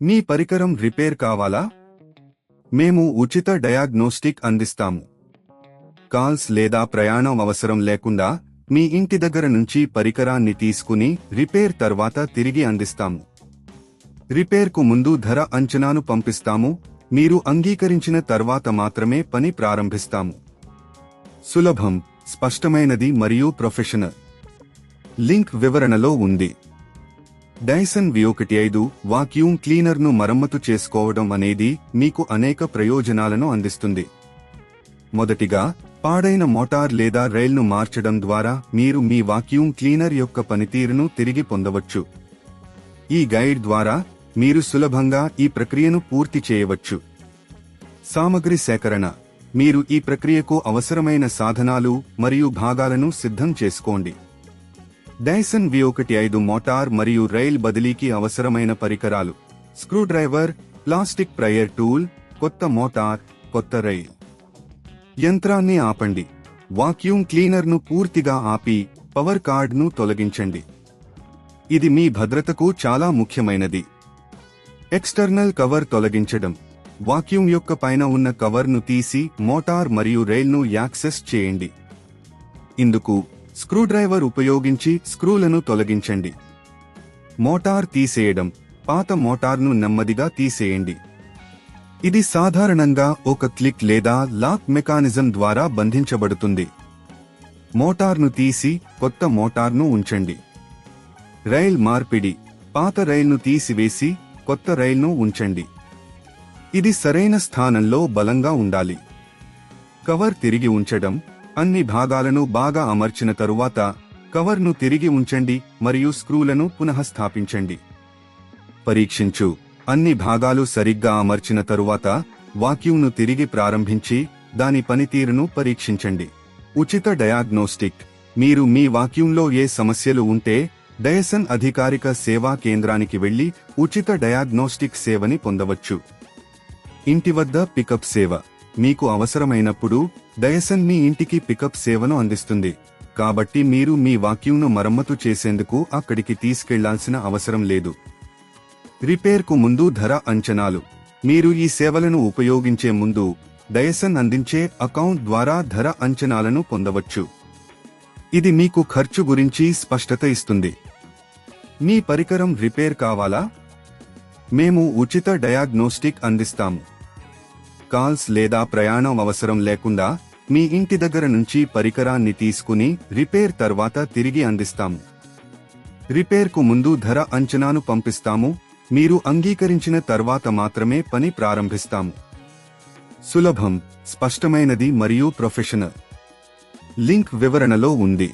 మీ పరికరం రిపేర్ కావాలా? మేము ఉచిత డయాగ్నోస్టిక్ అందిస్తాము. కాల్స్ లేదా ప్రయాణం అవసరం లేకుండా మీ ఇంటి దగ్గర నుంచి పరికరాన్ని తీసుకుని రిపేర్ తర్వాత తిరిగి అందిస్తాము. రిపేర్కు ముందు ధర అంచనాను పంపిస్తాము. మీరు అంగీకరించిన తర్వాత మాత్రమే పని ప్రారంభిస్తాము. సులభం, స్పష్టమైనది మరియు ప్రొఫెషనల్. లింక్ వివరణలో ఉంది. డైసన్ V15 వాక్యూమ్ క్లీనర్ను మరమ్మతు చేసుకోవడం అనేది మీకు అనేక ప్రయోజనాలను అందిస్తుంది. మొదటిగా, పాడైన మోటార్ లేదా రైల్ను మార్చడం ద్వారా మీరు మీ వాక్యూమ్ క్లీనర్ యొక్క పనితీరును తిరిగి పొందవచ్చు. ఈ గైడ్ ద్వారా మీరు సులభంగా ఈ ప్రక్రియను పూర్తి చేయవచ్చు. సామగ్రి సేకరణ. మీరు ఈ ప్రక్రియకు అవసరమైన సాధనాలు మరియు భాగాలను సిద్ధం చేసుకోండి. డైసన్ V15 మోటార్ మరియు రైల్ బదిలీకి అవసరమైన పరికరాలు: స్క్రూడ్రైవర్, ప్లాస్టిక్ ప్రైయర్ టూల్, కొత్త మోటార్, కొత్త రైల్. యంత్రాన్ని ఆపండి. వాక్యూమ్ క్లీనర్ను పూర్తిగా ఆపి పవర్ కార్డ్ను తొలగించండి. ఇది మీ భద్రతకు చాలా ముఖ్యమైనది. ఎక్స్టర్నల్ కవర్ తొలగించడం. వాక్యూమ్ యొక్క పైన ఉన్న కవర్ను తీసి మోటార్ మరియు రైల్ను యాక్సెస్ చేయండి. ఇందుకు స్క్రూడ్రైవర్ ఉపయోగించి స్క్రూలను తొలగించండి. మోటార్ తీసేయడం. పాత మోటార్ను నెమ్మదిగా తీసేయండి. ఇది సాధారణంగా ఒక క్లిక్ లేదా లాక్ మెకానిజం ద్వారా బంధించబడుతుంది. మోటార్ను తీసి కొత్త మోటార్ను ఉంచండి. రైల్ మార్పిడి. పాత రైల్ను తీసివేసి కొత్త రైల్ను ఉంచండి. ఇది సరైన స్థానంలో బలంగా ఉండాలి. కవర్ తిరిగి ఉంచడం. అన్ని భాగాలను బాగా అమర్చిన తరువాత కవర్ను తిరిగి ఉంచండి మరియు స్క్రూలను పునఃస్థాపించండి. పరీక్షించు. అన్ని భాగాలు సరిగ్గా అమర్చిన తరువాత వాక్యూమ్ను తిరిగి ప్రారంభించి దాని పనితీరును పరీక్షించండి. ఉచిత డయాగ్నోస్టిక్. మీరు మీ వాక్యూమ్లో ఏ సమస్యలు ఉంటే డైసన్ అధికారిక సేవా కేంద్రానికి వెళ్లి ఉచిత డయాగ్నోస్టిక్ సేవని పొందవచ్చు. ఇంటి వద్ద పికప్ సేవ. మీకు అవసరమైనప్పుడు డైసన్ మీ ఇంటికి పికప్ సేవను అందిస్తుంది. కాబట్టి మీరు మీ వాక్యూమ్ను మరమ్మతు చేసేందుకు అక్కడికి తీసుకెళ్లాల్సిన అవసరం లేదు. రిపేర్కు ముందు ధర అంచనాలు. మీరు ఈ సేవలను ఉపయోగించే ముందు డైసన్ అందించే అకౌంట్ ద్వారా ధర అంచనాలను పొందవచ్చు. ఇది మీకు ఖర్చు గురించి స్పష్టత ఇస్తుంది. మీ పరికరం రిపేర్ కావాలా? మేము ఉచిత డయాగ్నోస్టిక్ అందిస్తాము. కాల్స్ లేదా ప్రయాణం అవసరం లేకుండా మీ ఇంటి దగ్గర నుంచి పరికరాన్ని తీసుకుని రిపేర్ తర్వాత తిరిగి అందిస్తాము. రిపేర్కు ముందు ధర అంచనాను పంపిస్తాము. మీరు అంగీకరించిన తర్వాత మాత్రమే పని ప్రారంభిస్తాము. సులభం, స్పష్టమైనది మరియు ప్రొఫెషనల్. లింక్ వివరణలో ఉంది.